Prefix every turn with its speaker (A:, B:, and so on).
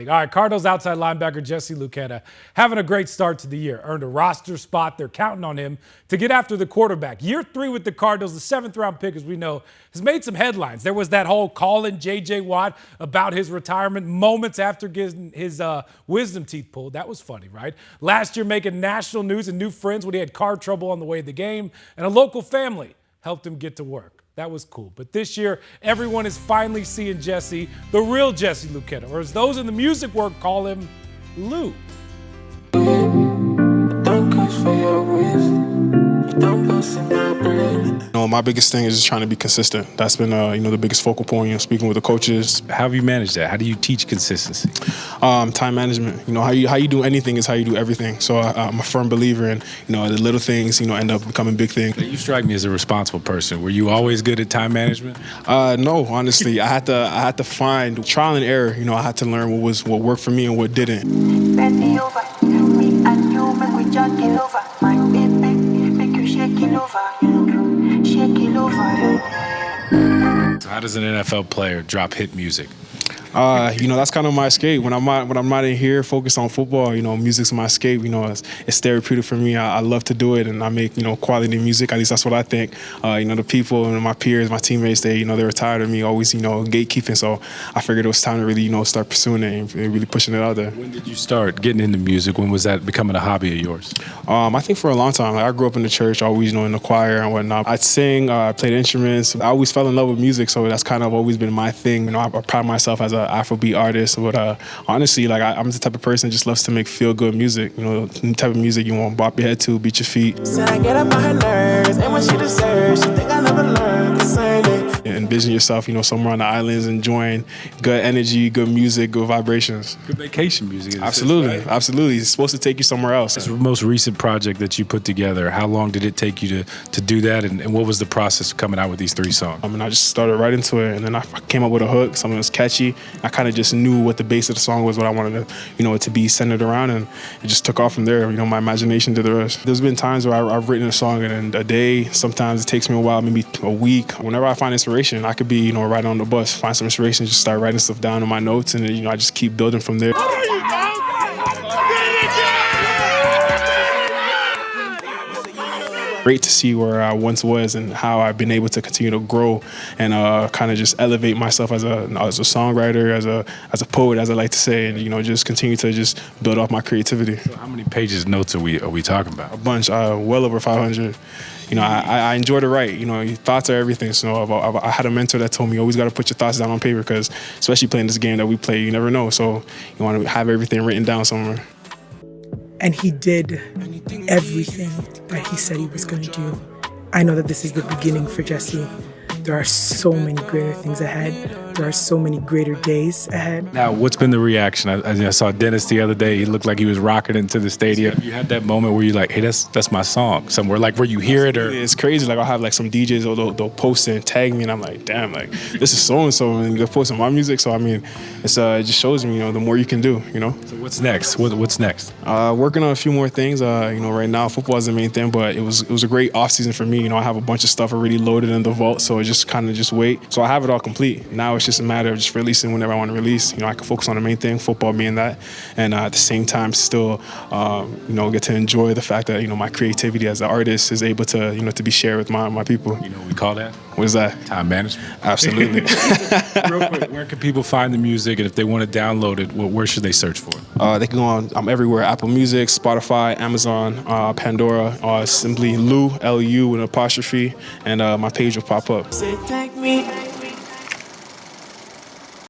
A: All right, Cardinals outside linebacker Jesse Luketa having a great start to the year. Earned a roster spot. They're counting on him to get after the quarterback. Year 3 with the Cardinals, the 7th-round pick, as we know, has made some headlines. There was that whole call-in J.J. Watt about his retirement moments after getting his wisdom teeth pulled. That was funny, right? Last year making national news and new friends when he had car trouble on the way to the game, and a local family helped him get to work. That was cool. But this year, everyone is finally seeing Jesse, the real Jesse Luketa, or as those in the music world call him, Lou.
B: My biggest thing is just trying to be consistent. That's been, the biggest focal point. Speaking with the coaches.
C: How have you managed that? How do you teach consistency?
B: Time management. How you do anything is how you do everything. So I'm a firm believer in, the little things, end up becoming big things.
C: You strike me as a responsible person. Were you always good at time management?
B: No, honestly, I had to find trial and error. I had to learn what worked for me and what didn't.
D: Bend me over, me and you make we jacking over. My baby, make you shaking over, shaking over.
C: So how does an NFL player drop hit music?
B: That's kind of my escape. When I'm not in here focused on football, music's my escape. It's therapeutic for me. I love to do it, and I make quality music. At least that's what I think. The people and my peers, my teammates, they were tired of me always gatekeeping. So I figured it was time to really start pursuing it and really pushing it out there.
C: When did you start getting into music? When was that becoming a hobby of yours?
B: I think for a long time. I grew up in the church, always in the choir and whatnot. I'd sing, I played instruments. I always fell in love with music, so that's kind of always been my thing. I pride myself as an Afrobeat artist, but honestly, I'm the type of person that just loves to make feel-good music. The type of music you want to bop your head to, beat your feet.
E: Said I get up on her nerves, and when she deserves, she think I never learned concerning.
B: Envision yourself, somewhere on the islands, enjoying good energy, good music, good vibrations.
C: Good vacation music.
B: Absolutely,
C: right?
B: Absolutely. It's supposed to take you somewhere else.
C: This most recent project that you put together, how long did it take you to do that, and what was the process of coming out with these 3 songs?
B: I just started right into it, and then I came up with a hook, something that was catchy. I kind of just knew what the base of the song was, what I wanted to, it to be centered around, and it just took off from there. My imagination did the rest. There's been times where I've written a song in a day. Sometimes it takes me a while, maybe a week. Whenever I find inspiration, I could be, right on the bus, find some inspiration, just start writing stuff down in my notes, and then, I just keep building from there. Great to see where I once was and how I've been able to continue to grow and kind of just elevate myself as a songwriter, as a poet, as I like to say, and just continue to just build off my creativity.
C: So how many pages notes are we talking about?
B: A bunch, well over 500. I enjoy to write. Thoughts are everything. So I had a mentor that told me, you always got to put your thoughts down on paper, because especially playing this game that we play, you never know. So you want to have everything written down somewhere.
F: And he did everything that he said he was going to do. I know that this is the beginning for Jesse. There are so many greater things ahead. There are so many greater days ahead.
C: Now, what's been the reaction? I saw Dennis the other day. He looked like he was rocking into the stadium. You had that moment where you're like, hey, that's my song. Somewhere, like where you hear it. Or
B: it's crazy. I'll have some DJs, they'll post it and tag me, and I'm like, damn, this is so-and-so, and they're posting my music. So, it just shows me, the more you can do, So
C: what's next? What's next?
B: Working on a few more things. Right now, football is the main thing, but it was a great offseason for me. I have a bunch of stuff already loaded in the vault, so it's just kind of just wait. So I have it all complete. Now it's just a matter of just releasing whenever I want to release. I can focus on the main thing, football being that, and at the same time still, get to enjoy the fact that my creativity as an artist is able to to be shared with my people.
C: What we call that?
B: What is that?
C: Time management.
B: Absolutely.
C: Real quick, where can people find the music, and if they want to download it, where should they search for it?
B: They can go on. I'm everywhere: Apple Music, Spotify, Amazon, Pandora. Simply Lou, L-U with an apostrophe, and my page will pop up.
E: Say, take me